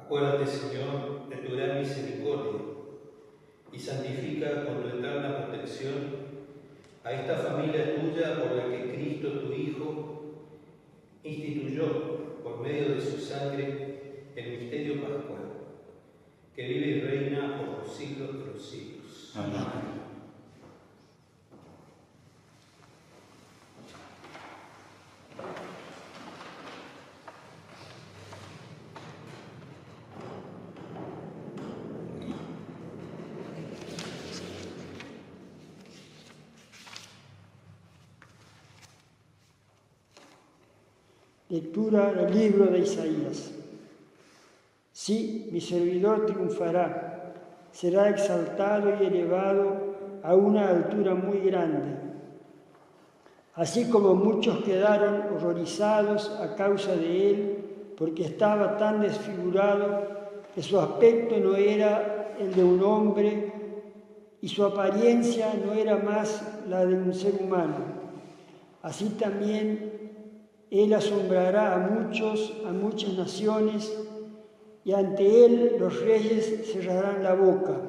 Acuérdate, Señor, de tu gran misericordia y santifica con tu eterna protección a esta familia tuya por la que Cristo, tu Hijo, instituyó por medio de su sangre el misterio pascual, que vive y reina por los siglos de los siglos. Amén. Lectura del libro de Isaías. Sí, mi servidor triunfará, será exaltado y elevado a una altura muy grande. Así como muchos quedaron horrorizados a causa de él, porque estaba tan desfigurado que su aspecto no era el de un hombre y su apariencia no era más la de un ser humano. Así también él asombrará a muchas naciones, y ante él los reyes cerrarán la boca,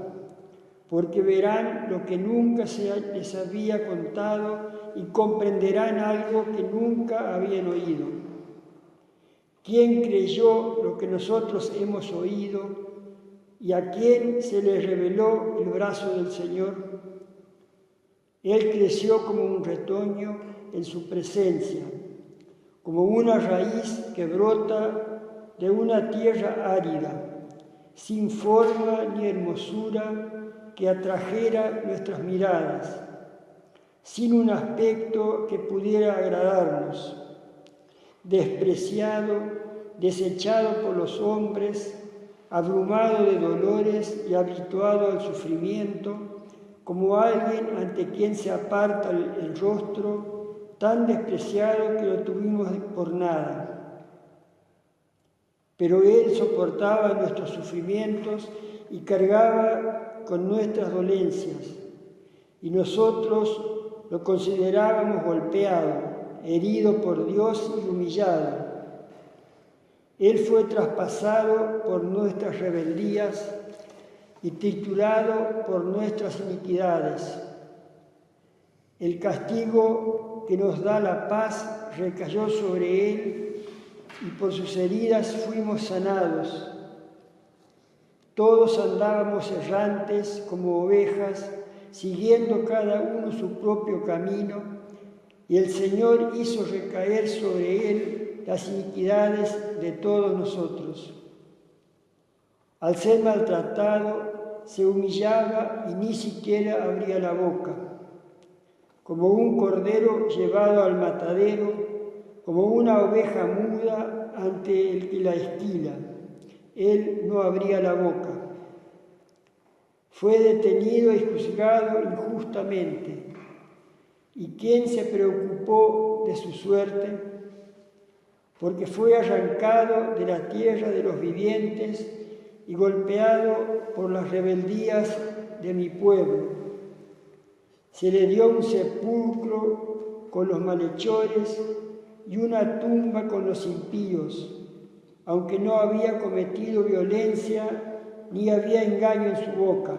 porque verán lo que nunca se les había contado y comprenderán algo que nunca habían oído. ¿Quién creyó lo que nosotros hemos oído y a quién se le reveló el brazo del Señor? Él creció como un retoño en su presencia, como una raíz que brota de una tierra árida, sin forma ni hermosura que atrajera nuestras miradas, sin un aspecto que pudiera agradarnos, despreciado, desechado por los hombres, abrumado de dolores y habituado al sufrimiento, como alguien ante quien se aparta el rostro, tan despreciado que lo tuvimos por nada. Pero Él soportaba nuestros sufrimientos y cargaba con nuestras dolencias, y nosotros lo considerábamos golpeado, herido por Dios y humillado. Él fue traspasado por nuestras rebeldías y triturado por nuestras iniquidades. El castigo que nos da la paz recayó sobre él, y por sus heridas fuimos sanados. Todos andábamos errantes como ovejas, siguiendo cada uno su propio camino, y el Señor hizo recaer sobre él las iniquidades de todos nosotros. Al ser maltratado, se humillaba y ni siquiera abría la boca. Como un cordero llevado al matadero, como una oveja muda ante el que la esquila, él no abría la boca. Fue detenido y juzgado injustamente. ¿Y quién se preocupó de su suerte? Porque fue arrancado de la tierra de los vivientes y golpeado por las rebeldías de mi pueblo. Se le dio un sepulcro con los malhechores y una tumba con los impíos, aunque no había cometido violencia ni había engaño en su boca.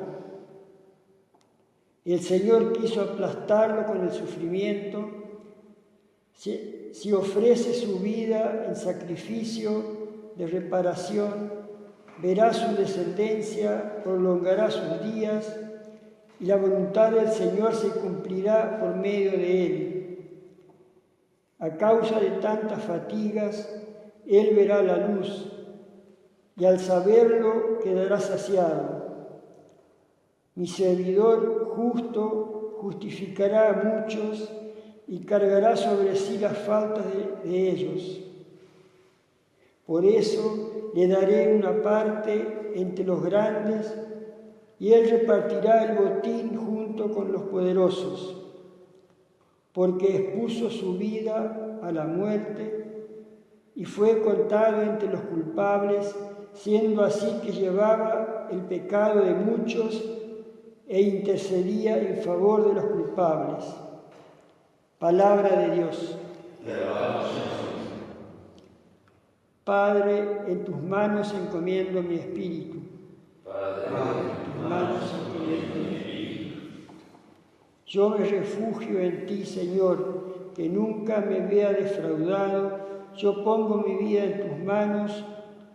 El Señor quiso aplastarlo con el sufrimiento. Si ofrece su vida en sacrificio de reparación, verá su descendencia, prolongará sus días, y la voluntad del Señor se cumplirá por medio de él. A causa de tantas fatigas, él verá la luz, y al saberlo quedará saciado. Mi servidor justo justificará a muchos y cargará sobre sí las faltas de ellos. Por eso le daré una parte entre los grandes, y él repartirá el botín junto con los poderosos, porque expuso su vida a la muerte y fue contado entre los culpables, siendo así que llevaba el pecado de muchos e intercedía en favor de los culpables. Palabra de Dios. Te alabamos, Señor. Padre, en tus manos encomiendo mi espíritu. Padre, en tus manos encomiendo mi espíritu. Yo me refugio en ti, Señor, que nunca me vea defraudado. Yo pongo mi vida en tus manos.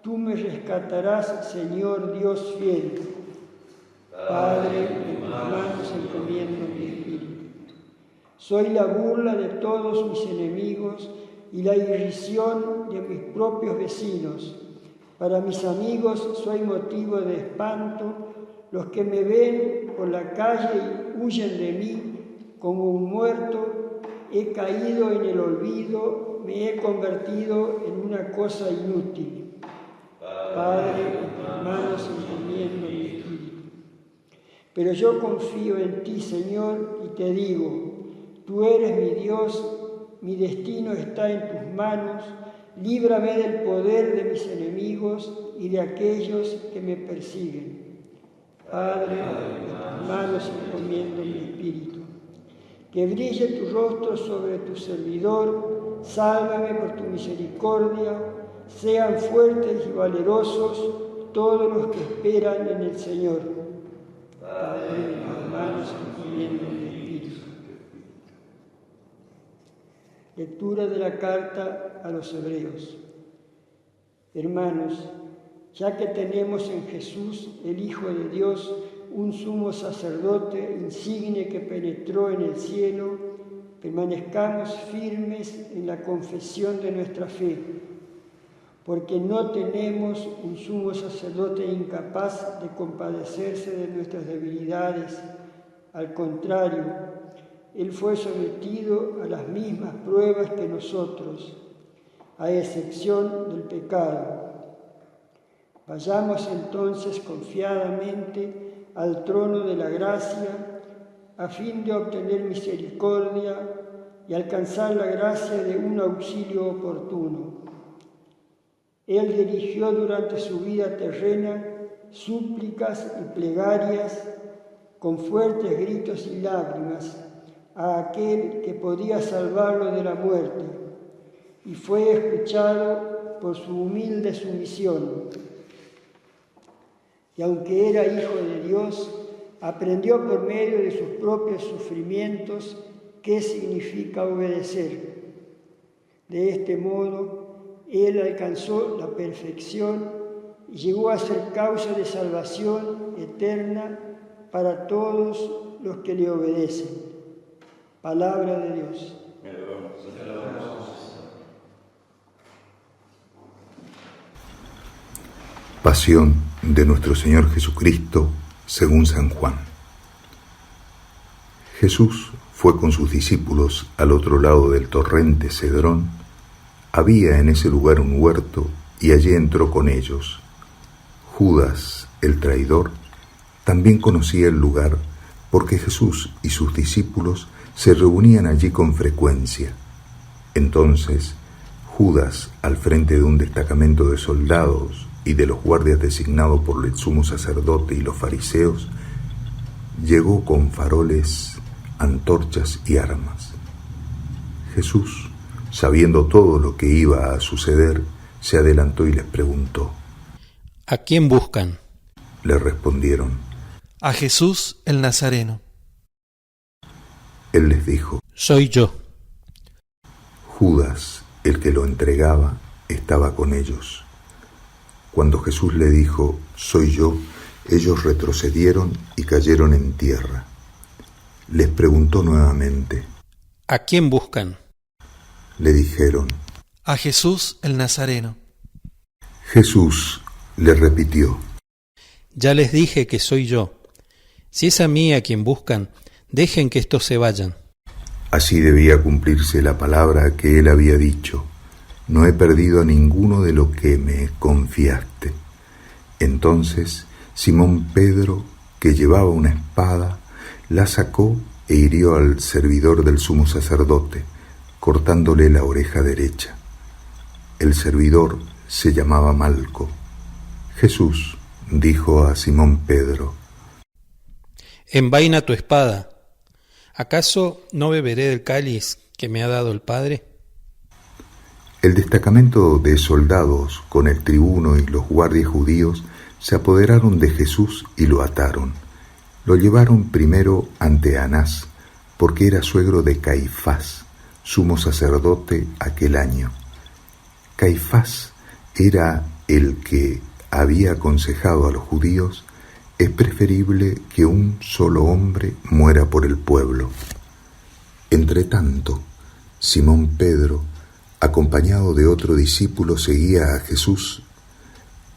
Tú me rescatarás, Señor Dios fiel. Padre, en tus manos encomiendo mi espíritu. Soy la burla de todos mis enemigos y la irrisión de mis propios vecinos. Para mis amigos soy motivo de espanto. Los que me ven por la calle huyen de mí como un muerto. He caído en el olvido, me he convertido en una cosa inútil. Padre, en tus manos encomiendo mi espíritu. Pero yo confío en ti, Señor, y te digo, tú eres mi Dios, mi destino está en tus manos, líbrame del poder de mis enemigos y de aquellos que me persiguen. Padre, en tus manos encomiendo mi espíritu. Que brille tu rostro sobre tu servidor, sálvame por tu misericordia, sean fuertes y valerosos todos los que esperan en el Señor. Padre, en tus manos encomiendo mi espíritu. Lectura de la carta a los Hebreos. Hermanos, ya que tenemos en Jesús, el Hijo de Dios, un sumo sacerdote insigne que penetró en el cielo, permanezcamos firmes en la confesión de nuestra fe, porque no tenemos un sumo sacerdote incapaz de compadecerse de nuestras debilidades. Al contrario, Él fue sometido a las mismas pruebas que nosotros, a excepción del pecado. Vayamos entonces confiadamente al trono de la gracia, a fin de obtener misericordia y alcanzar la gracia de un auxilio oportuno. Él dirigió durante su vida terrena súplicas y plegarias con fuertes gritos y lágrimas a aquel que podía salvarlo de la muerte, y fue escuchado por su humilde sumisión. Y aunque era hijo de Dios, aprendió por medio de sus propios sufrimientos qué significa obedecer. De este modo, Él alcanzó la perfección y llegó a ser causa de salvación eterna para todos los que le obedecen. Palabra de Dios. Pasión de nuestro Señor Jesucristo según San Juan. Jesús fue con sus discípulos al otro lado del torrente Cedrón. Había en ese lugar un huerto y allí entró con ellos. Judas, el traidor, también conocía el lugar porque Jesús y sus discípulos se reunían allí con frecuencia. Entonces, Judas, al frente de un destacamento de soldados y de los guardias designados por el sumo sacerdote y los fariseos, llegó con faroles, antorchas y armas. Jesús, sabiendo todo lo que iba a suceder, se adelantó y les preguntó: ¿A quién buscan? Le respondieron: a Jesús el Nazareno. Él les dijo: Soy yo. Judas, el que lo entregaba, estaba con ellos. Cuando Jesús le dijo: Soy yo, ellos retrocedieron y cayeron en tierra. Les preguntó nuevamente: ¿A quién buscan? Le dijeron: A Jesús el Nazareno. Jesús le repitió: Ya les dije que soy yo. Si es a mí a quien buscan, dejen que estos se vayan. Así debía cumplirse la palabra que él había dicho: No he perdido a ninguno de lo que me confiaste. Entonces Simón Pedro, que llevaba una espada, la sacó e hirió al servidor del sumo sacerdote, cortándole la oreja derecha. El servidor se llamaba Malco. Jesús dijo a Simón Pedro: Envaina tu espada. ¿Acaso no beberé del cáliz que me ha dado el Padre? El destacamento de soldados con el tribuno y los guardias judíos se apoderaron de Jesús y lo ataron. Lo llevaron primero ante Anás, porque era suegro de Caifás, sumo sacerdote aquel año. Caifás era el que había aconsejado a los judíos: es preferible que un solo hombre muera por el pueblo. Entretanto, Simón Pedro, acompañado de otro discípulo, seguía a Jesús.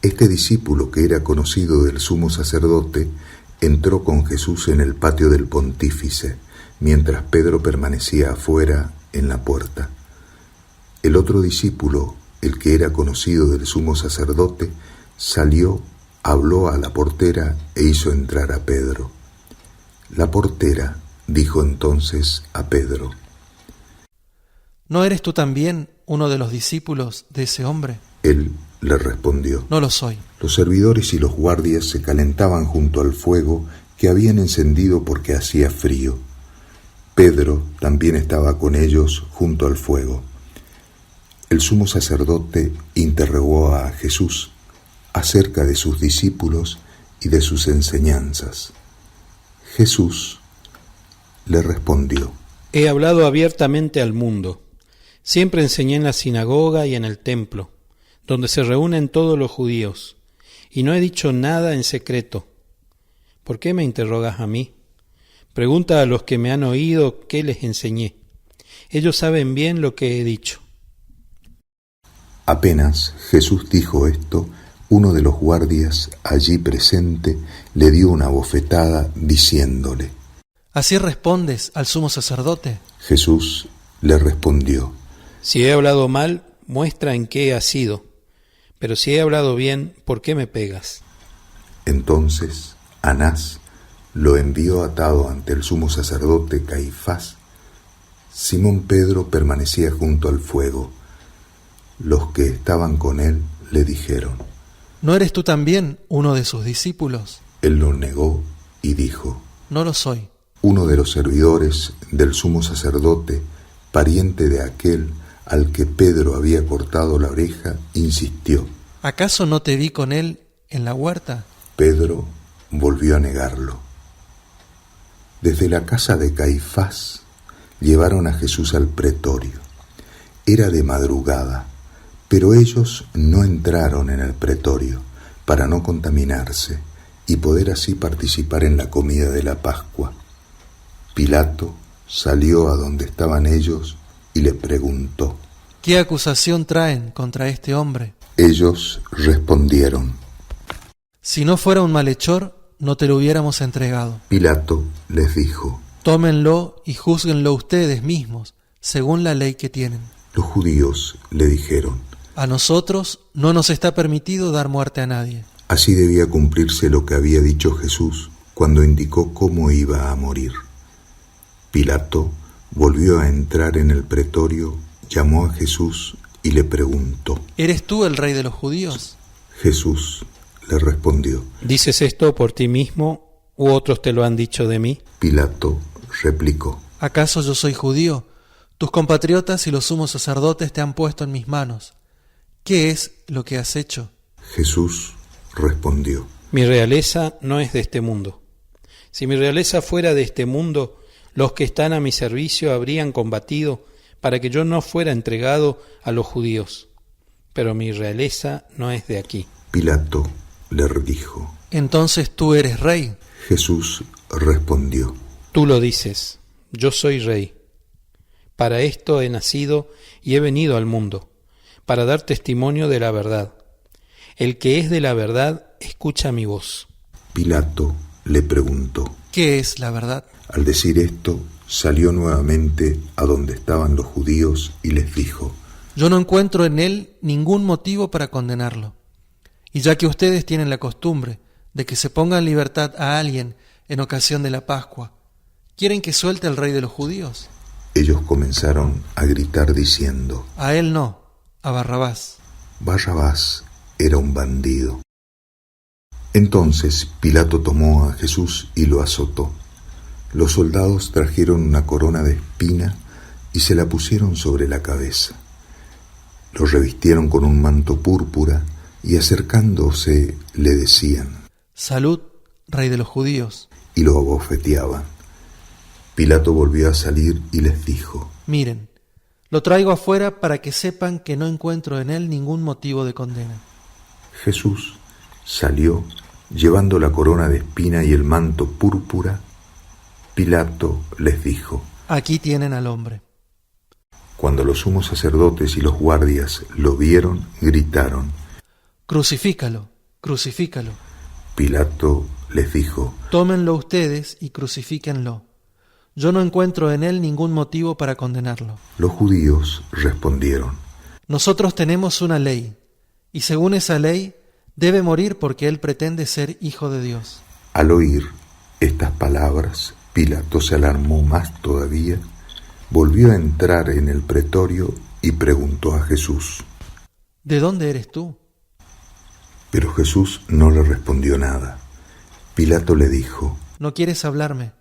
Este discípulo, que era conocido del sumo sacerdote, entró con Jesús en el patio del pontífice, mientras Pedro permanecía afuera en la puerta. El otro discípulo, el que era conocido del sumo sacerdote, salió, habló a la portera e hizo entrar a Pedro. La portera dijo entonces a Pedro: ¿No eres tú también uno de los discípulos de ese hombre? Él le respondió: No lo soy. Los servidores y los guardias se calentaban junto al fuego que habían encendido porque hacía frío. Pedro también estaba con ellos junto al fuego. El sumo sacerdote interrogó a Jesús acerca de sus discípulos y de sus enseñanzas. Jesús le respondió: He hablado abiertamente al mundo. Siempre enseñé en la sinagoga y en el templo, donde se reúnen todos los judíos, y no he dicho nada en secreto. ¿Por qué me interrogas a mí? Pregunta a los que me han oído qué les enseñé. Ellos saben bien lo que he dicho. Apenas Jesús dijo esto, uno de los guardias allí presente le dio una bofetada diciéndole: ¿Así respondes al sumo sacerdote? Jesús le respondió: Si he hablado mal, muestra en qué ha sido. Pero si he hablado bien, ¿por qué me pegas? Entonces Anás lo envió atado ante el sumo sacerdote Caifás. Simón Pedro permanecía junto al fuego. Los que estaban con él le dijeron: ¿No eres tú también uno de sus discípulos? Él lo negó y dijo: No lo soy. Uno de los servidores del sumo sacerdote, pariente de aquel al que Pedro había cortado la oreja, insistió: ¿Acaso no te vi con él en la huerta? Pedro volvió a negarlo. Desde la casa de Caifás llevaron a Jesús al pretorio. Era de madrugada, pero ellos no entraron en el pretorio para no contaminarse y poder así participar en la comida de la Pascua. Pilato salió a donde estaban ellos y le preguntó: ¿Qué acusación traen contra este hombre? Ellos respondieron: Si no fuera un malhechor, no te lo hubiéramos entregado. Pilato les dijo: Tómenlo y júzguenlo ustedes mismos, según la ley que tienen. Los judíos le dijeron: A nosotros no nos está permitido dar muerte a nadie. Así debía cumplirse lo que había dicho Jesús cuando indicó cómo iba a morir. Pilato volvió a entrar en el pretorio, llamó a Jesús y le preguntó: ¿Eres tú el rey de los judíos? Jesús le respondió: ¿Dices esto por ti mismo u otros te lo han dicho de mí? Pilato replicó: ¿Acaso yo soy judío? Tus compatriotas y los sumos sacerdotes te han puesto en mis manos. ¿Qué es lo que has hecho? Jesús respondió: Mi realeza no es de este mundo. Si mi realeza fuera de este mundo, los que están a mi servicio habrían combatido para que yo no fuera entregado a los judíos. Pero mi realeza no es de aquí. Pilato le dijo: Entonces tú eres rey. Jesús respondió: Tú lo dices, yo soy rey. Para esto he nacido y he venido al mundo, para dar testimonio de la verdad. El que es de la verdad, escucha mi voz. Pilato le preguntó: ¿Qué es la verdad? Al decir esto, salió nuevamente a donde estaban los judíos y les dijo: Yo no encuentro en él ningún motivo para condenarlo. Y ya que ustedes tienen la costumbre de que se ponga en libertad a alguien en ocasión de la Pascua, ¿quieren que suelte al rey de los judíos? Ellos comenzaron a gritar diciendo: A él no, a Barrabás. Barrabás era un bandido. Entonces Pilato tomó a Jesús y lo azotó. Los soldados trajeron una corona de espina y se la pusieron sobre la cabeza. Lo revistieron con un manto púrpura y acercándose le decían: Salud, Rey de los judíos. Y lo abofeteaban. Pilato volvió a salir y les dijo: Miren, lo traigo afuera para que sepan que no encuentro en él ningún motivo de condena. Jesús salió llevando la corona de espina y el manto púrpura. Pilato les dijo: Aquí tienen al hombre. Cuando los sumos sacerdotes y los guardias lo vieron, gritaron: Crucifícalo, crucifícalo. Pilato les dijo: Tómenlo ustedes y crucifíquenlo. Yo no encuentro en él ningún motivo para condenarlo. Los judíos respondieron: Nosotros tenemos una ley, y según esa ley debe morir porque él pretende ser hijo de Dios. Al oír estas palabras, Pilato se alarmó más todavía, volvió a entrar en el pretorio y preguntó a Jesús: ¿De dónde eres tú? Pero Jesús no le respondió nada. Pilato le dijo: ¿No quieres hablarme?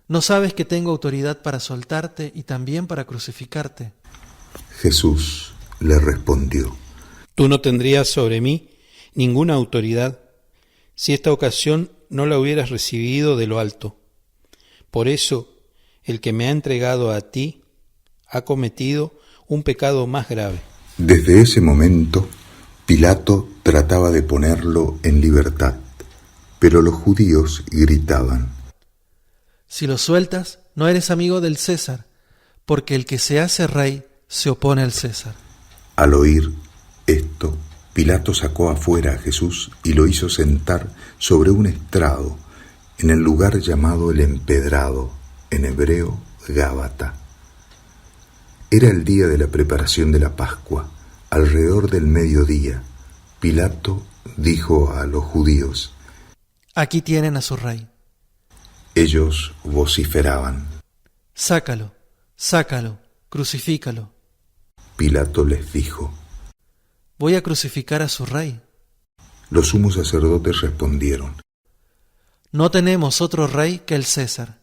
¿No sabes que tengo autoridad para soltarte y también para crucificarte? Jesús le respondió: Tú no tendrías sobre mí ninguna autoridad si esta ocasión no la hubieras recibido de lo alto. Por eso, el que me ha entregado a ti ha cometido un pecado más grave. Desde ese momento, Pilato trataba de ponerlo en libertad, pero los judíos gritaban: Si lo sueltas, no eres amigo del César, porque el que se hace rey se opone al César. Al oír esto, Pilato sacó afuera a Jesús y lo hizo sentar sobre un estrado en el lugar llamado el Empedrado, en hebreo Gábata. Era el día de la preparación de la Pascua. Alrededor del mediodía, Pilato dijo a los judíos: Aquí tienen a su rey. Ellos vociferaban: Sácalo, sácalo, crucifícalo. Pilato les dijo: Voy a crucificar a su rey. Los sumos sacerdotes respondieron: No tenemos otro rey que el César.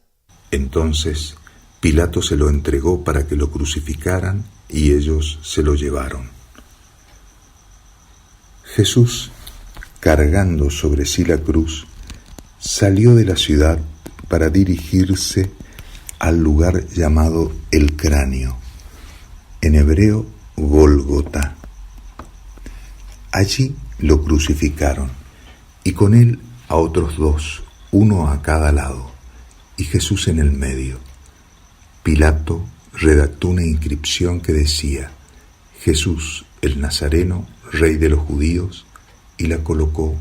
Entonces Pilato se lo entregó para que lo crucificaran y ellos se lo llevaron. Jesús, cargando sobre sí la cruz, salió de la ciudad para dirigirse al lugar llamado El Cráneo, en hebreo Gólgota. Allí lo crucificaron y con él a otros dos, uno a cada lado, y Jesús en el medio. Pilato redactó una inscripción que decía: Jesús el Nazareno, Rey de los Judíos, y la colocó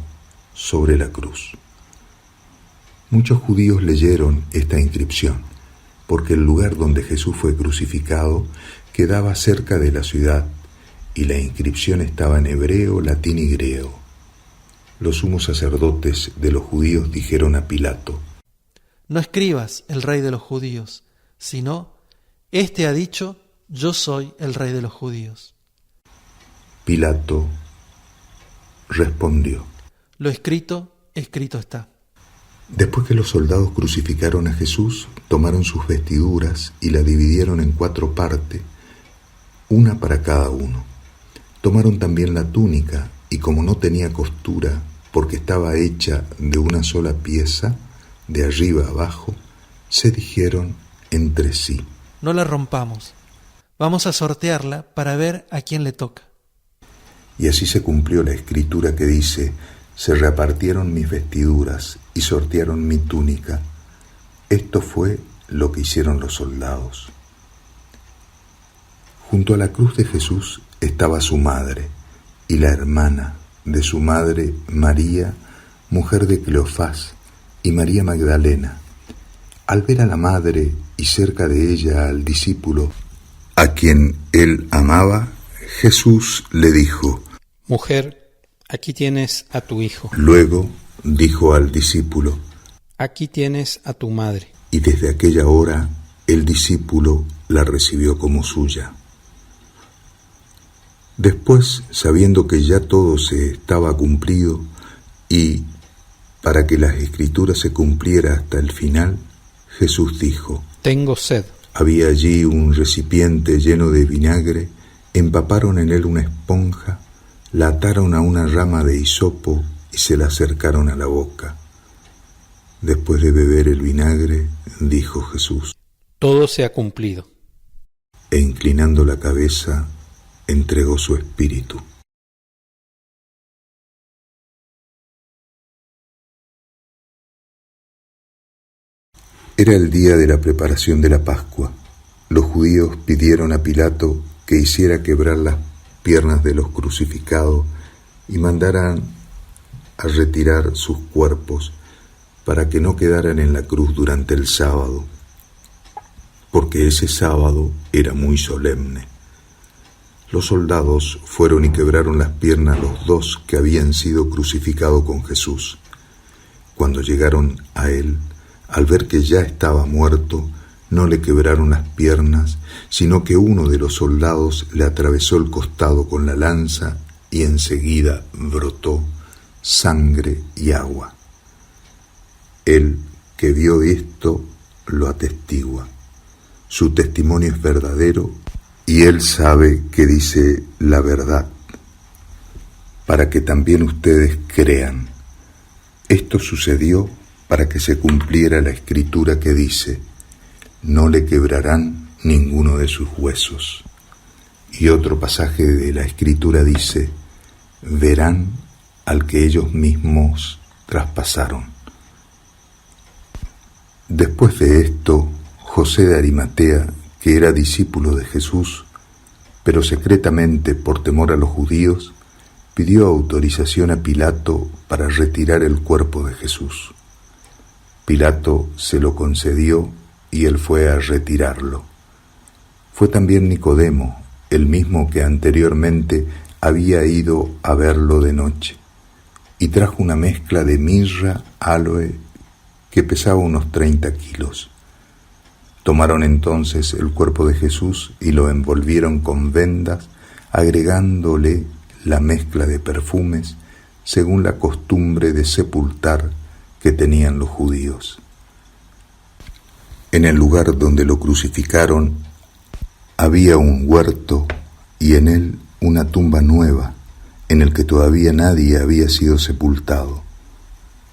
sobre la cruz. Muchos judíos leyeron esta inscripción, porque el lugar donde Jesús fue crucificado quedaba cerca de la ciudad, y la inscripción estaba en hebreo, latín y griego. Los sumos sacerdotes de los judíos dijeron a Pilato: No escribas el rey de los judíos, sino, este ha dicho, yo soy el rey de los judíos. Pilato respondió: Lo escrito, escrito está. Después que los soldados crucificaron a Jesús, tomaron sus vestiduras y la dividieron en 4 partes, una para cada uno. Tomaron también la túnica, y como no tenía costura, porque estaba hecha de una sola pieza, de arriba a abajo, se dijeron entre sí: No la rompamos. Vamos a sortearla para ver a quién le toca. Y así se cumplió la escritura que dice: se repartieron mis vestiduras y sortearon mi túnica. Esto fue lo que hicieron los soldados. Junto a la cruz de Jesús estaba su madre y la hermana de su madre, María, mujer de Cleofás, y María Magdalena. Al ver a la madre y cerca de ella al discípulo, a quien él amaba, Jesús le dijo: Mujer, aquí tienes a tu hijo. Luego dijo al discípulo: Aquí tienes a tu madre. Y desde aquella hora el discípulo la recibió como suya. Después, sabiendo que ya todo se estaba cumplido y para que las escrituras se cumpliera hasta el final, Jesús dijo: Tengo sed. Había allí un recipiente lleno de vinagre empaparon en él una esponja, la ataron a una rama de hisopo y se la acercaron a la boca. Después de beber el vinagre, dijo Jesús: Todo se ha cumplido. E inclinando la cabeza, entregó su espíritu. Era el día de la preparación de la Pascua. Los judíos pidieron a Pilato que hiciera quebrar las piernas de los crucificados y mandaran a retirar sus cuerpos para que no quedaran en la cruz durante el sábado, porque ese sábado era muy solemne. Los soldados fueron y quebraron las piernas los dos que habían sido crucificados con Jesús. Cuando llegaron a él, al ver que ya estaba muerto, no le quebraron las piernas, sino que uno de los soldados le atravesó el costado con la lanza y enseguida brotó sangre y agua. Él que vio esto lo atestigua. Su testimonio es verdadero y él sabe que dice la verdad, para que también ustedes crean. Esto sucedió para que se cumpliera la escritura que dice: no le quebrarán ninguno de sus huesos. Y otro pasaje de la escritura dice: verán al que ellos mismos traspasaron. Después de esto, José de Arimatea, que era discípulo de Jesús, pero secretamente por temor a los judíos, pidió autorización a Pilato para retirar el cuerpo de Jesús. Pilato se lo concedió y él fue a retirarlo. Fue también Nicodemo, el mismo que anteriormente había ido a verlo de noche, y trajo una mezcla de mirra, áloe, que pesaba unos 30 kilos. Tomaron entonces el cuerpo de Jesús y lo envolvieron con vendas, agregándole la mezcla de perfumes, según la costumbre de sepultar que tenían los judíos. En el lugar donde lo crucificaron había un huerto y en él una tumba nueva, en el que todavía nadie había sido sepultado.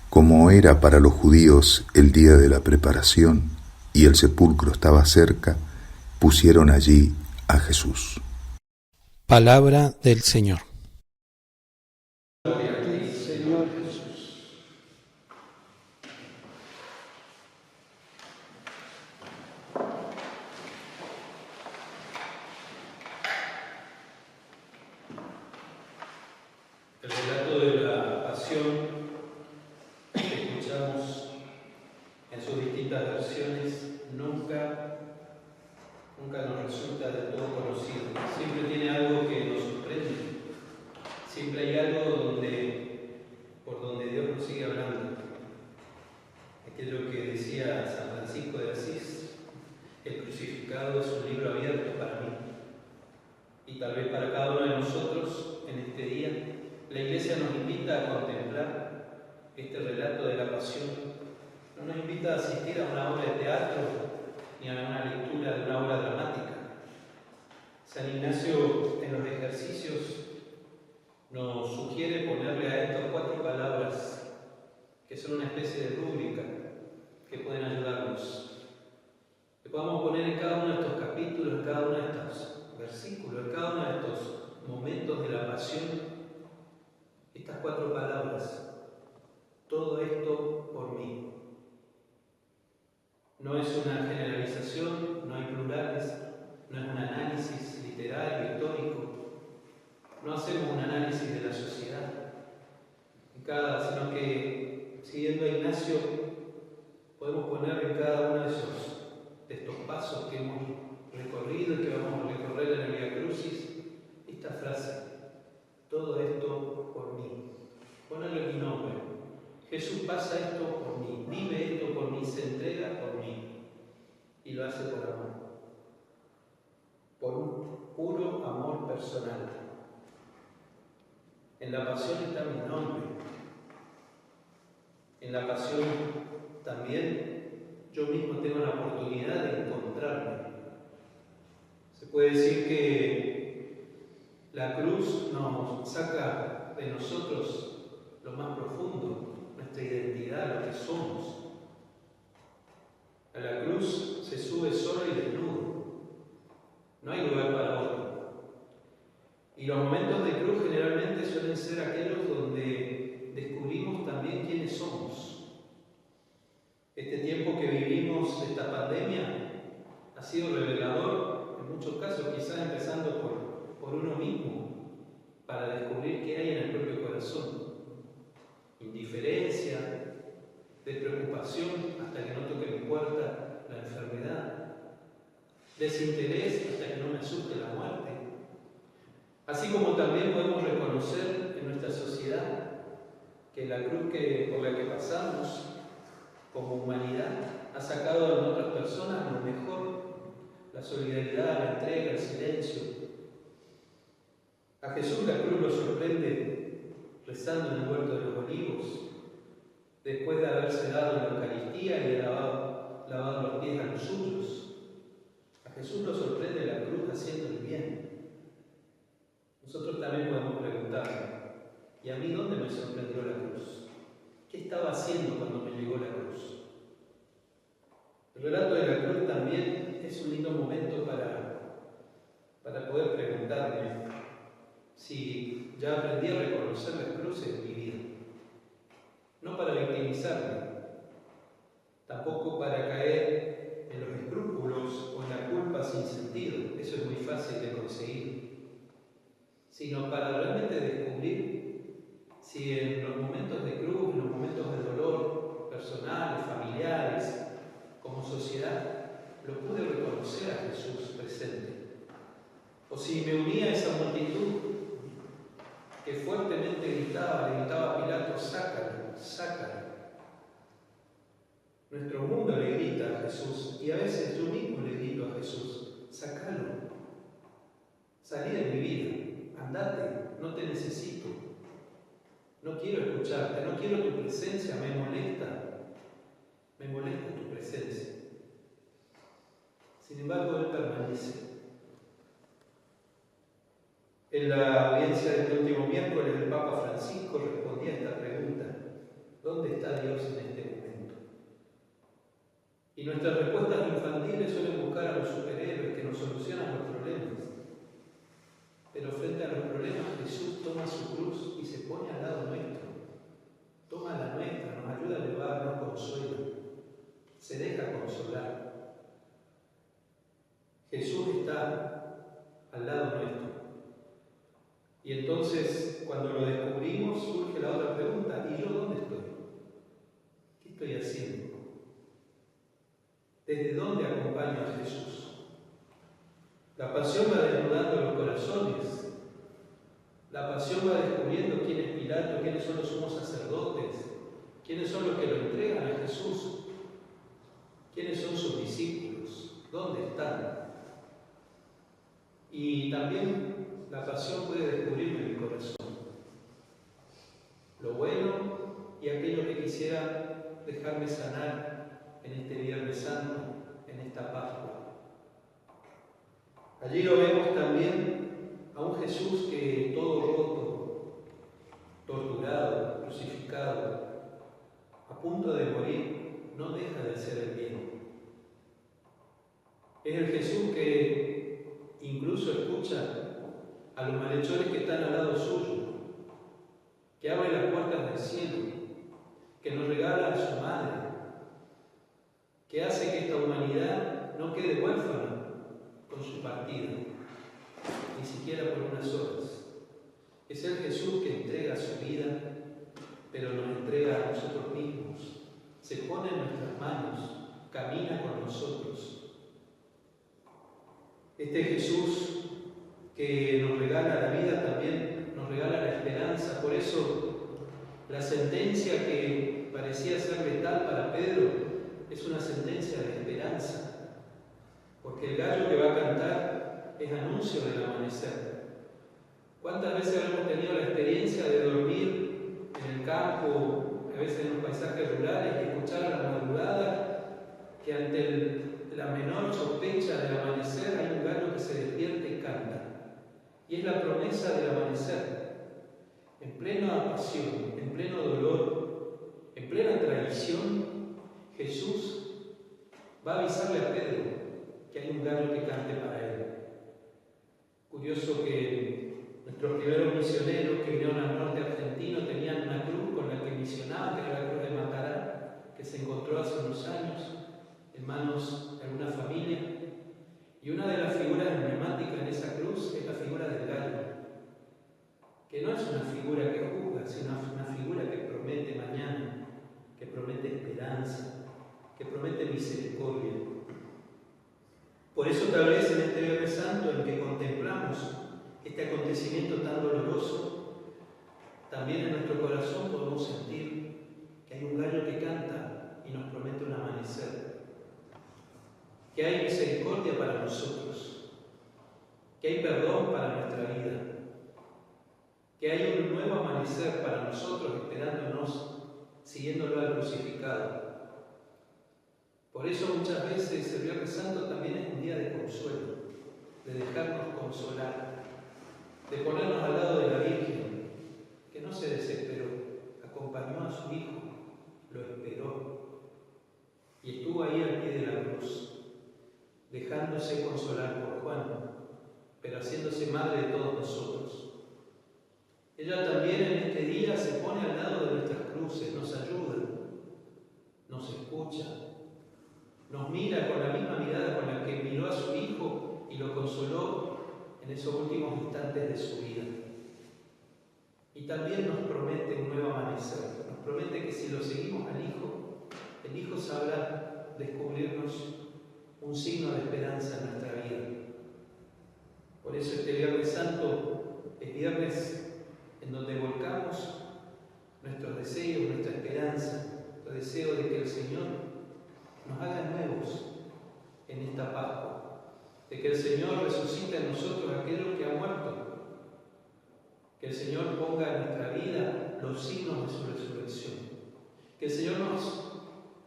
Como era para los judíos el día de la preparación y el sepulcro estaba cerca, pusieron allí a Jesús. Palabra del Señor. Señor Jesús. El relato de la pasión que escuchamos en sus distintas versiones nunca nos resulta del todo conocido. Siempre tiene algo que nos sorprende. Siempre hay algo por donde Dios nos sigue hablando. Aquello que decía San Francisco de Asís: el crucificado es un libro abierto para mí. Y tal vez para cada uno de nosotros en este día, la Iglesia nos invita a contemplar este relato de la pasión. No nos invita a asistir a una obra de teatro ni a una lectura de una obra dramática. San Ignacio, en los ejercicios, nos sugiere ponerle a estas 4 palabras, que son una especie de rúbrica que pueden ayudarnos. Que podamos poner en cada uno de estos capítulos, en cada uno de estos versículos, en cada uno de estos momentos de la pasión, estas 4 palabras: todo esto por mí. No es una generalización, no hay plurales, no es un análisis literario, histórico. No hacemos un análisis de la sociedad, sino que, siguiendo a Ignacio, podemos poner en cada uno de estos pasos que hemos recorrido y que vamos a recorrer en el Vía Crucis, esta frase: todo esto por mí. Ponerle mi nombre. Jesús pasa esto por mí, vive esto por mí, se entrega por mí y lo hace por amor, por un puro amor personal. En la pasión está mi nombre. En la pasión también yo mismo tengo la oportunidad de encontrarme. Se puede decir que La cruz nos saca de nosotros lo más profundo, nuestra identidad, lo que somos. A la cruz se sube solo y desnudo. No hay lugar para otro. Y los momentos de cruz generalmente suelen ser aquellos donde descubrimos también quiénes somos. Este tiempo que vivimos, esta pandemia, ha sido revelador en muchos casos, quizás empezando por uno mismo, para descubrir qué hay en el propio corazón. Indiferencia, despreocupación hasta que no toque mi puerta la enfermedad, desinterés hasta que no me asuste la muerte. Así como también podemos reconocer en nuestra sociedad que la cruz por la que pasamos como humanidad ha sacado en otras personas lo mejor, la solidaridad, la entrega, el silencio. A Jesús la cruz lo sorprende rezando en el huerto de los olivos, después de haberse dado la Eucaristía y de lavado los pies a los suyos. A Jesús lo sorprende la cruz haciendo el bien. Nosotros también podemos preguntar, ¿y a mí dónde me sorprendió la cruz? ¿Qué estaba haciendo cuando me llegó la cruz? El relato de la cruz también es un lindo momento para poder preguntarme si ya aprendí a reconocer las cruces en mi vida. No para victimizarme, tampoco para caer en los escrúpulos o en la culpa sin sentido, eso es muy fácil de conseguir, sino para realmente descubrir si en los momentos de cruz, en los momentos de dolor personales, familiares, como sociedad, lo pude reconocer a Jesús presente. O si me unía a esa multitud que fuertemente le gritaba a Pilato, sácalo, sácalo. Nuestro mundo le grita a Jesús y a veces yo mismo le grito a Jesús, sácalo, salí de mi vida, andate, no te necesito, no quiero escucharte, no quiero tu presencia, me molesta tu presencia. Sin embargo, Él permanece. En la audiencia de este último miércoles, el Papa Francisco respondía a esta pregunta: ¿dónde está Dios en este momento? Y nuestras respuestas infantiles suelen buscar a los superhéroes que nos solucionan los problemas. Pero frente a los problemas, Jesús toma su cruz y se pone al lado nuestro. Toma la nuestra, nos ayuda a llevar, nos consuela, se deja consolar. Jesús está al lado nuestro. Y entonces, cuando lo descubrimos, surge la otra pregunta: ¿y yo dónde estoy? ¿Qué estoy haciendo? ¿Desde dónde acompaño a Jesús? La pasión va desnudando los corazones. La pasión va descubriendo quién es Pilato, quiénes son los sumos sacerdotes, quiénes son los que lo entregan a Jesús, quiénes son sus discípulos, dónde están. Y también la pasión puede descubrirme mi corazón, lo bueno y aquello que quisiera dejarme sanar en este Viernes Santo, en esta Pascua. Allí lo vemos también a un Jesús que todo roto, torturado, crucificado, a punto de morir, no deja de hacer el bien. Es el Jesús que incluso escucha a los malhechores que están al lado suyo, que abre las puertas del cielo, que nos regala a su madre, que hace que esta humanidad no quede huérfana con su partida, ni siquiera por unas horas. Es el Jesús que entrega su vida, pero nos entrega a nosotros mismos, se pone en nuestras manos, camina con nosotros. Este Jesús que nos regala la vida también nos regala la esperanza. Por eso la sentencia que parecía ser letal para Pedro es una sentencia de esperanza, porque el gallo que va a cantar es anuncio del amanecer. ¿Cuántas veces habremos tenido la experiencia de dormir en el campo, a veces en los paisajes rurales, y escuchar a la madrugada que ante la menor sospecha del amanecer hay un gallo que se despierta y canta? Y es la promesa en plena pasión, en pleno dolor, en plena traición, Jesús va a avisarle a Pedro que hay un gallo que cante para él. Curioso que nuestros primeros misioneros que vinieron al norte argentino tenían una cruz con la que misionaban, que era la cruz de Matará, que se encontró hace unos años en manos de alguna familia. Y una de las figuras emblemáticas en esa cruz es la figura del gallo, que no es una figura que juzga, sino una figura que promete mañana, que promete esperanza, que promete misericordia. Por eso tal vez en este Viernes Santo en que contemplamos este acontecimiento tan doloroso, también en nuestro corazón podemos sentir que hay un gallo que canta y nos promete un amanecer, que hay misericordia para nosotros, que hay perdón para nuestra vida, que hay un nuevo amanecer para nosotros esperándonos, siguiéndolo al crucificado. Por eso muchas veces el Viernes Santo también es un día de consuelo, de dejarnos consolar, de ponernos al lado de la Virgen, que no se desesperó, acompañó a su Hijo, lo esperó y estuvo ahí al pie de la cruz, dejándose consolar por Juan, pero haciéndose madre de todos nosotros. Ella también en este día se pone al lado de nuestras cruces, nos ayuda, nos escucha, nos mira con la misma mirada con la que miró a su Hijo y lo consoló en esos últimos instantes de su vida. Y también nos promete un nuevo amanecer, nos promete que si lo seguimos al Hijo, el Hijo sabrá descubrirnos un signo de esperanza en nuestra vida. Por eso este Viernes Santo es viernes en donde volcamos nuestros deseos, nuestra esperanza, nuestro deseo de que el Señor nos haga nuevos en esta Pascua, de que el Señor resucite en nosotros aquello que ha muerto, que el Señor ponga en nuestra vida los signos de su resurrección, que el Señor nos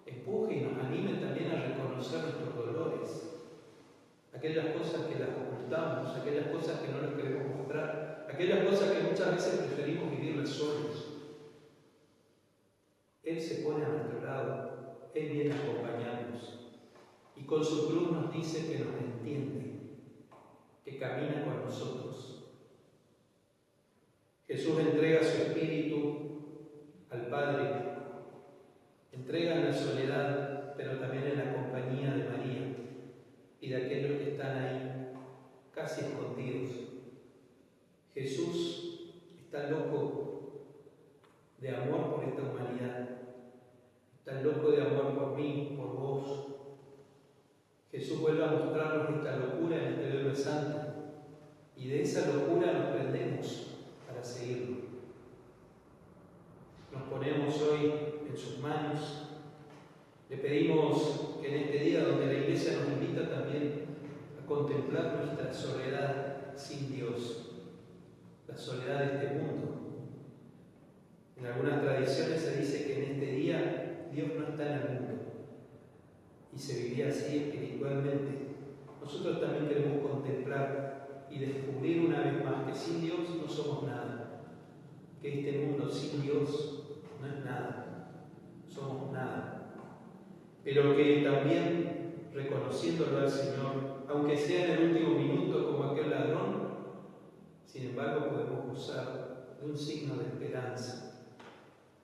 empuje y nos anime también a reconocer nuestros dolores, aquellas cosas que las ocultamos, aquellas cosas que no las queremos mostrar, aquellas cosas que muchas veces preferimos vivirlas solos. Él se pone a nuestro lado, Él viene a acompañarnos y con su cruz nos dice que nos entiende, que camina con nosotros. Jesús entrega su espíritu al Padre, entrega en la soledad, pero también en la compañía de María y de aquellos que están ahí, casi escondidos. Jesús está loco de amor por esta humanidad, está loco de amor por mí, por vos. Jesús vuelve a mostrarnos esta locura en este Viernes Santo y de esa locura nos prendemos para seguirlo. Nos ponemos hoy en sus manos, le pedimos que en este día donde la Iglesia nos invita también a contemplar nuestra soledad sin Dios, la soledad de este mundo. En algunas tradiciones se dice que en este día Dios no está en el mundo y se vivía así espiritualmente. Nosotros también queremos contemplar y descubrir una vez más que sin Dios no somos nada, que este mundo sin Dios no es nada, somos nada, pero que también reconociéndolo al Señor, aunque sea en el último minuto como aquel ladrón, sin embargo podemos gozar de un signo de esperanza,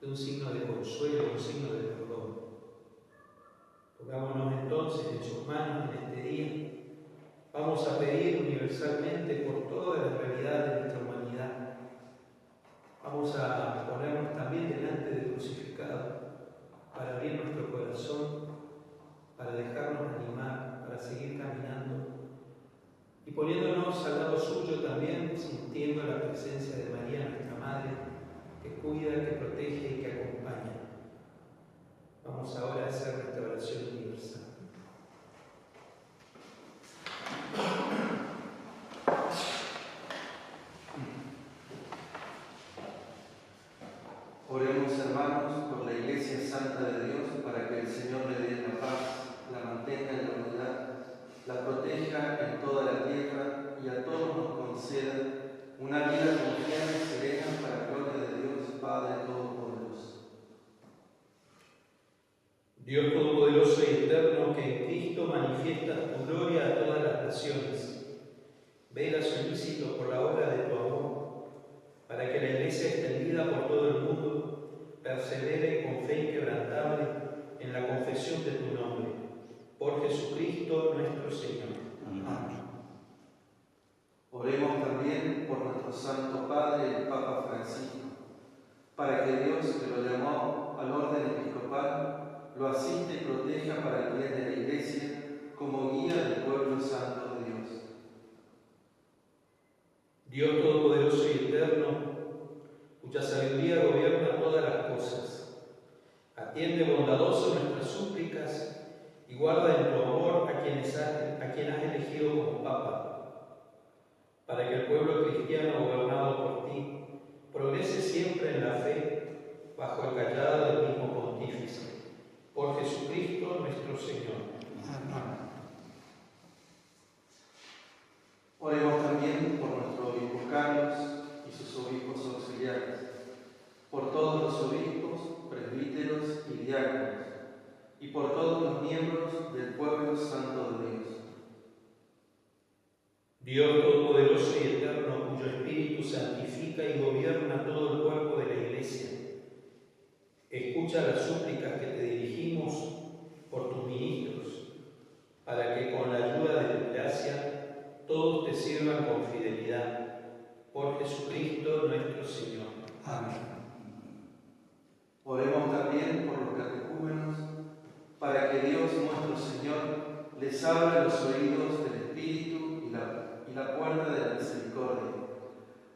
de un signo de consuelo, un signo de perdón. Pongámonos entonces en sus manos en este día. Vamos a pedir universalmente por todas las realidades de nuestra humanidad. Vamos a ponernos también delante del crucificado para abrir nuestro corazón, para dejarnos animar, para seguir caminando y poniéndonos al lado suyo también, sintiendo la presencia de María, nuestra Madre, que cuida, que protege y que acompaña. Vamos ahora a hacer nuestra oración universal. Oremos, hermanos, por la Iglesia Santa de Dios, para que el Señor le dé la paz, la mantenga en la unidad, la proteja en toda la tierra y a todos nos conceda una vida confiada y serena para la gloria de Dios Todopoderoso y Eterno, que en Cristo manifiestas tu gloria a todas las naciones, vela solícito por la obra de tu amor, para que la Iglesia extendida por todo el mundo persevere con fe inquebrantable en la confesión de tu nombre. Por Jesucristo nuestro Señor. Amén. Oremos también por nuestro Santo Padre, el Papa Francisco, para que Dios, que lo llamó al orden episcopal, lo asista y proteja para el bien de la Iglesia como guía del pueblo santo de Dios. Dios Todopoderoso y Eterno, cuya sabiduría gobierna todas las cosas, atiende bondadoso nuestras súplicas y guarda en tu amor a quien has elegido como Papa, para que el pueblo cristiano gobernado por ti progrese siempre en la fe bajo el callado del mismo Pontífice. Por Jesucristo nuestro Señor. Amén. Oremos también por nuestro obispo Carlos y sus obispos auxiliares, por todos los obispos, presbíteros y diáconos, y por todos los miembros del pueblo santo de Dios. Dios Todopoderoso y Eterno, cuyo Espíritu santifica y gobierna todo el cuerpo de la Iglesia, escucha las súplicas que te dirigimos por tus ministros, para que con la ayuda de tu gracia todos te sirvan con fidelidad. Por Jesucristo nuestro Señor. Amén. Oremos también por los catecúmenos, para que Dios nuestro Señor les abra los oídos del Espíritu y la puerta de la misericordia,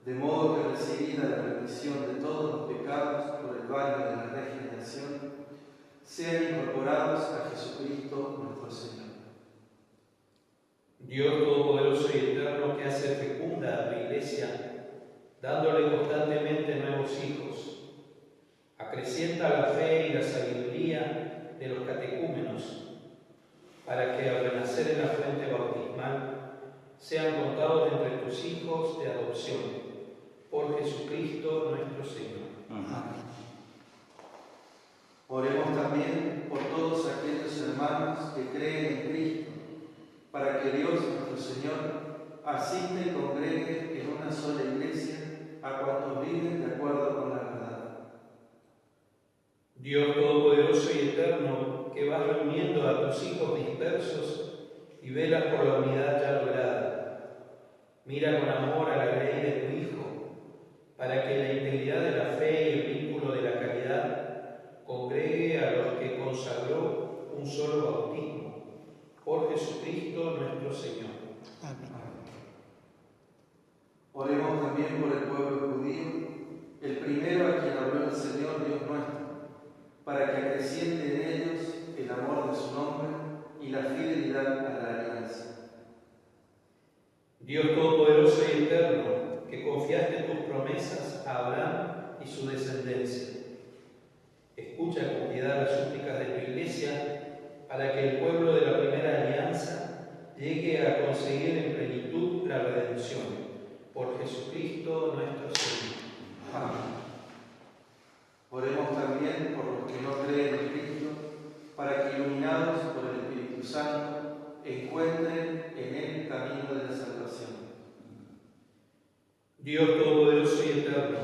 de modo que recibida la remisión de todos los pecados por el baño de la regeneración, sean incorporados a Jesucristo nuestro Señor. Dios Todopoderoso y Eterno, que hace fecunda a tu Iglesia, dándole constantemente nuevos hijos, acrecienta la fe y la sabiduría de los catecúmenos, para que al renacer en la fuente bautismal sean contados entre tus hijos de adopción. Por Jesucristo nuestro Señor. Amén. Oremos también por todos aquellos hermanos que creen en Cristo, para que Dios nuestro Señor asista y congregue en una sola Iglesia a cuantos viven de acuerdo con la verdad. Dios Todopoderoso y Eterno, que vas reuniendo a tus hijos dispersos y velas por la unidad ya lograda, mira con amor a la ley de tu Hijo, para que la integridad de la fe y el vínculo de la caridad congregue a los que consagró un solo bautismo. Por Jesucristo nuestro Señor. Amén. Oremos también por el pueblo judío, el primero a quien habló el Señor Dios nuestro, para que acreciente en ellos el amor de su nombre y la fidelidad a la alianza. Dios Todopoderoso y Eterno, que confiaste tus promesas a Abraham y su descendencia, escucha con piedad las súplicas de tu Iglesia, para que el pueblo de la primera alianza llegue a conseguir en plenitud la redención. Por Jesucristo nuestro Señor. Amén. Oremos también por los que no creen en Cristo, para que iluminados por el Espíritu Santo encuentren en Él el camino de la salvación. Dios Todopoderoso y Eterno,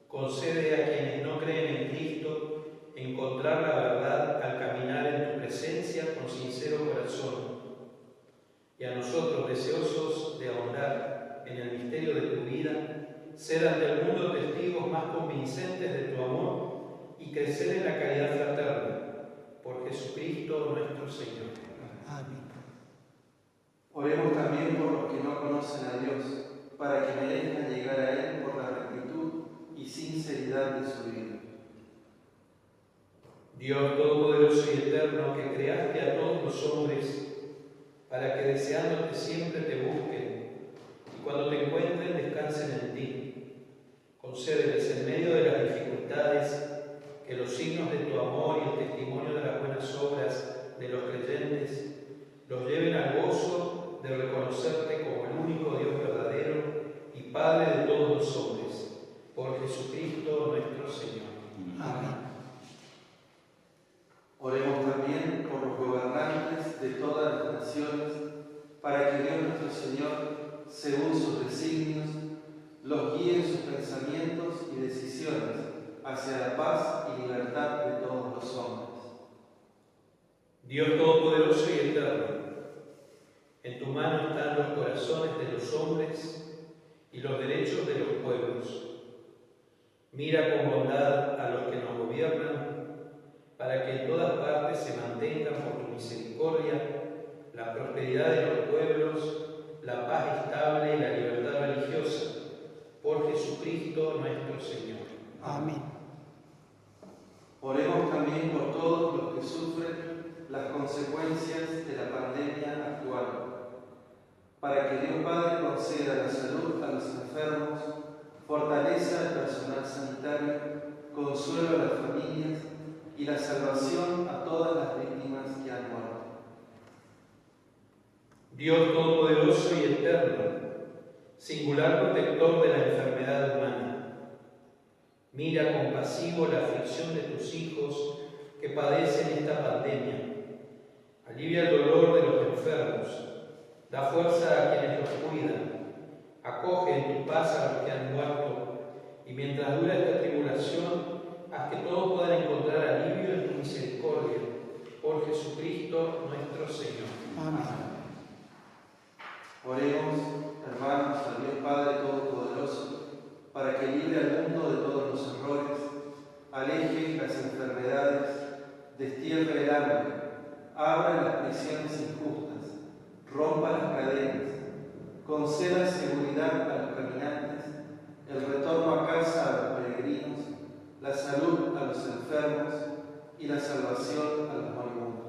concede a quienes no creen en Cristo encontrar la verdad al caminar en tu presencia con sincero corazón, y a nosotros, deseosos de ahondar en el misterio de tu vida, ser ante el mundo testigos más convincentes de tu amor y crecer en la caridad fraterna. Por Jesucristo nuestro Señor. Amén. Oremos también por los que no conocen a Dios, para que merezcan llegar a Él por la rectitud y sinceridad de su vida. Dios Todopoderoso y Eterno, que creaste a todos los hombres, para que deseándote siempre te busquen, y cuando te encuentren descansen en ti, concédeles en medio de las dificultades que los signos de tu amor y el testimonio de las buenas obras de los creyentes los lleven al gozo de reconocerte como el único Dios verdadero y Padre de todos los hombres. Por Jesucristo nuestro Señor. Amén. Oremos Señor, según sus designios, los guíe en sus pensamientos y decisiones hacia la paz y libertad de todos los hombres. Dios Todopoderoso y Eterno, en tu mano están los corazones de los hombres y los derechos de los pueblos. Mira con bondad a los que nos gobiernan, para que en todas partes se mantengan por tu misericordia la prosperidad de los pueblos, la paz estable y la libertad religiosa, por Jesucristo nuestro Señor. Amén. Oremos también por todos los que sufren las consecuencias de la pandemia actual, para que Dios Padre conceda la salud a los enfermos, fortaleza al personal sanitario, consuelo a las familias y la salvación a todas las víctimas que han muerto. Dios Todopoderoso y Eterno, singular protector de la enfermedad humana, mira compasivo la aflicción de tus hijos que padecen esta pandemia. Alivia el dolor de los enfermos, da fuerza a quienes los cuidan, acoge en tu paz a los que han muerto, y mientras dura esta tribulación, haz que todos puedan encontrar alivio en tu misericordia, por Jesucristo nuestro Señor. Amén. Oremos, hermanos, a Dios Padre Todopoderoso, para que libre al mundo de todos los errores, aleje las enfermedades, destierre el hambre, abra las prisiones injustas, rompa las cadenas, conceda seguridad a los caminantes, el retorno a casa a los peregrinos, la salud a los enfermos y la salvación a los moribundos.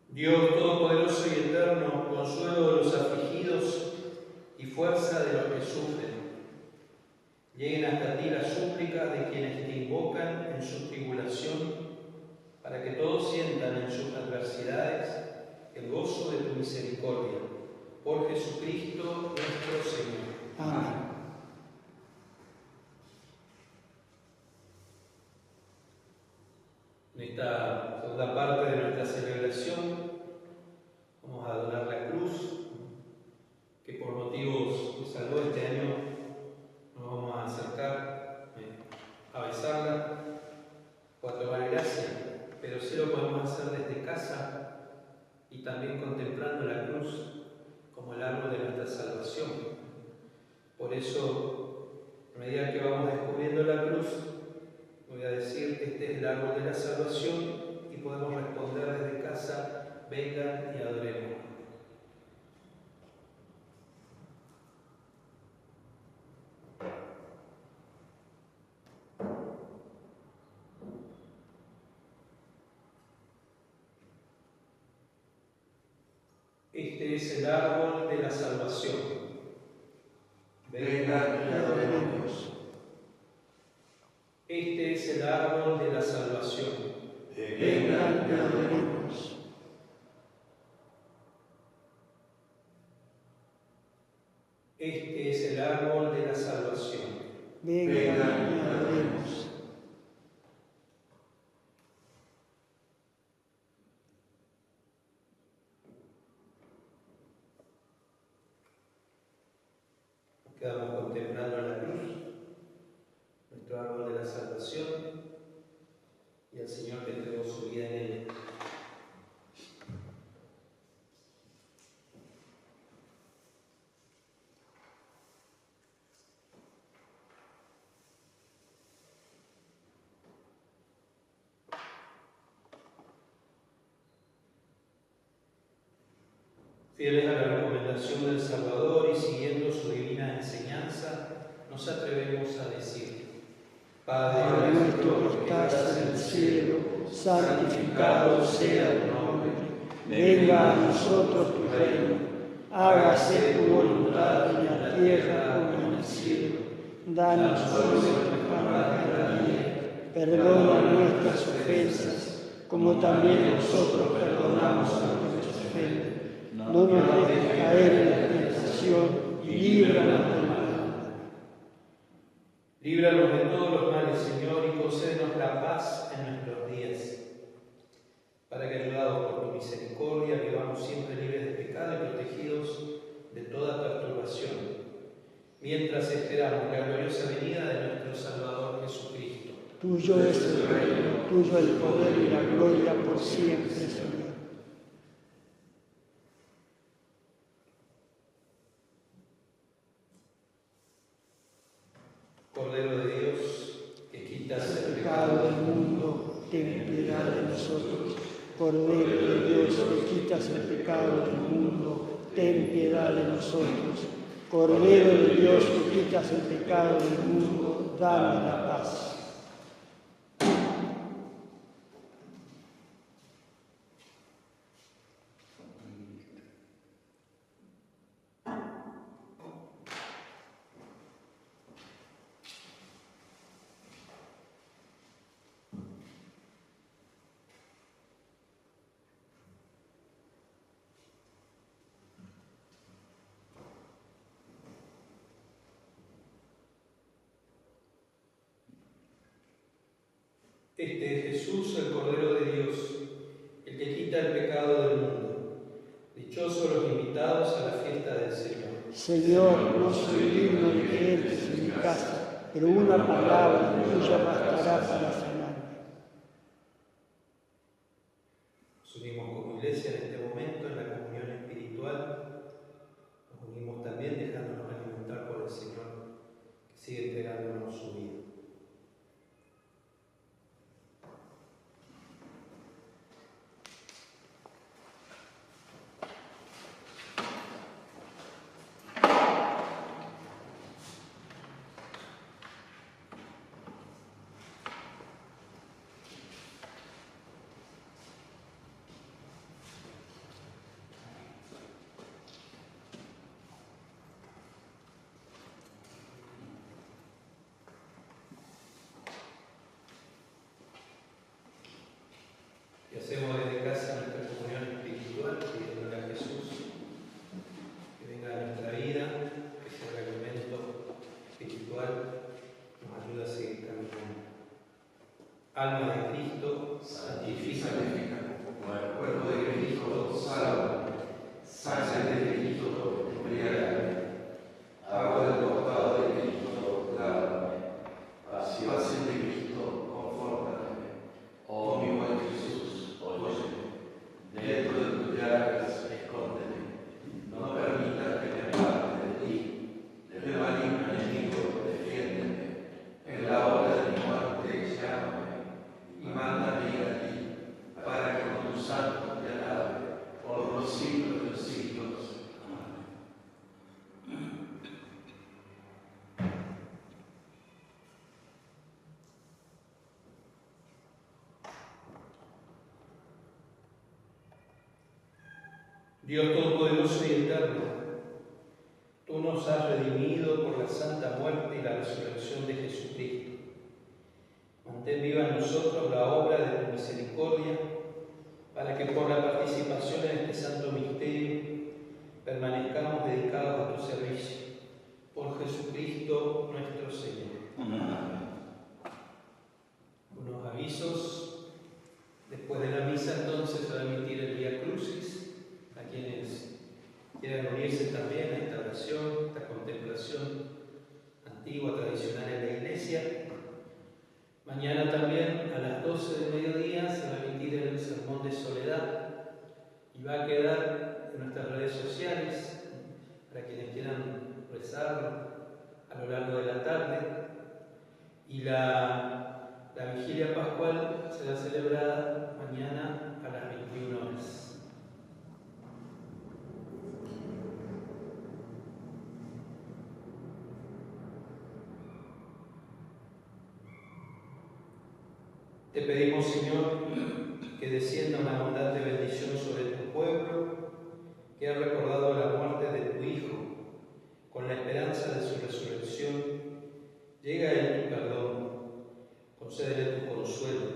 Dios Todopoderoso y Eterno, consuelo de los afligidos y fuerza de los que sufren, lleguen hasta ti las súplicas de quienes te invocan en su tribulación, para que todos sientan en sus adversidades el gozo de tu misericordia. Por Jesucristo nuestro Señor. Amén. En esta segunda parte de nuestra celebración vamos a adorar la cruz, que por motivos de salud este año nos vamos a acercar a besarla o a tomar gracia, pero sí lo podemos hacer desde casa y también contemplando la cruz como el árbol de nuestra salvación. Por eso, a medida que vamos descubriendo la cruz, voy a decir que este es el árbol de la salvación y podemos responder desde casa: vengan y adoremos. Este es el árbol de la salvación. Vengan y adoremos. Este es el árbol de la salvación. Vengan y adoremos. Este es el árbol de la salvación. Vengan y adoremos. Quedamos contemplando la cruz, nuestro árbol de la salvación, y al Señor que entregó su vida en ella. Fieles a la recomendación del Salvador y siguiendo su divina enseñanza, nos atrevemos a decir: Padre nuestro que estás en el cielo, santificado sea tu nombre. Venga a nosotros tu reino. Hágase tu voluntad en la tierra como en el cielo. Danos hoy nuestro pan de cada día. Perdona nuestras ofensas, como también nosotros perdonamos a los que nos ofenden. No nos dejes caer en la tentación y líbranos del mal. Líbranos de todos los males, Señor, y concédenos la paz en nuestros días, para que, ayudados por tu misericordia vivamos siempre libres de pecado y protegidos de toda perturbación, mientras esperamos la gloriosa venida de nuestro Salvador Jesucristo. Tuyo es el reino, tuyo el poder y la gloria por siempre, Señor. Cordero de Dios, que quitas El pecado del mundo, ten piedad de nosotros. Cordero de Dios, que quitas el pecado del mundo, ten piedad de nosotros. Cordero de Dios, que quitas el pecado del mundo, dame la paz. Este es Jesús, el Cordero de Dios, el que quita el pecado del mundo. Dichosos los invitados a la fiesta del Señor. Señor, no soy digno de que entres en mi casa, pero una palabra tuya bastará para sanarme. Nos unimos como iglesia en este momento en la comunión espiritual. Nos unimos también dejándonos alimentar por el Señor, que sigue entregándonos su vida. Y hacemos desde casa nuestra comunión espiritual, pidiéndole a Jesús que venga a nuestra vida, que sea el alimento espiritual, nos ayuda a seguir caminando. Alma de Cristo, santifícame. Cuerpo de Cristo, salva. Sangre de Cristo, embriágame. Agua del costado de Cristo, lávame. Pasión de Cristo, confórtame. Oh mi buen Jesús, óyeme. Dentro de tus llagas, escóndeme. No permitas que me aparte de ti. Del maligno enemigo, defiéndeme. En la hora de mi muerte, llámame. Y mándame ir a ti, para que con tus santos te alabe por los siglos de los siglos. Amén. Dios Todopoderoso y Eterno, tú nos has redimido por la santa muerte y la resurrección de Jesucristo. Mantén viva en nosotros la obra de tu misericordia, para que por la participación en este santo misterio permanezcamos dedicados a tu servicio. Por Jesucristo nuestro Señor. Amén. Unos avisos. Después de la misa entonces se va a emitir el Vía Crucis. A quienes quieran unirse también a esta oración, esta contemplación antigua, tradicional en la Iglesia. Mañana también a las 12 del mediodía se va a emitir el Sermón de Soledad y va a quedar en nuestras redes sociales para quienes quieran rezarlo a lo largo de la tarde. Y la vigilia pascual será celebrada mañana a las 21 horas. Te pedimos, Señor, que descienda una abundante bendición sobre tu pueblo, que ha recordado la muerte de tu Hijo, con la esperanza de su resurrección. Llega a él tu perdón, concédele tu consuelo,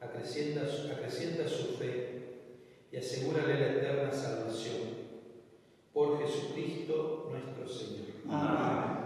acrecienta su fe y asegúrale la eterna salvación. Por Jesucristo nuestro Señor. Amén.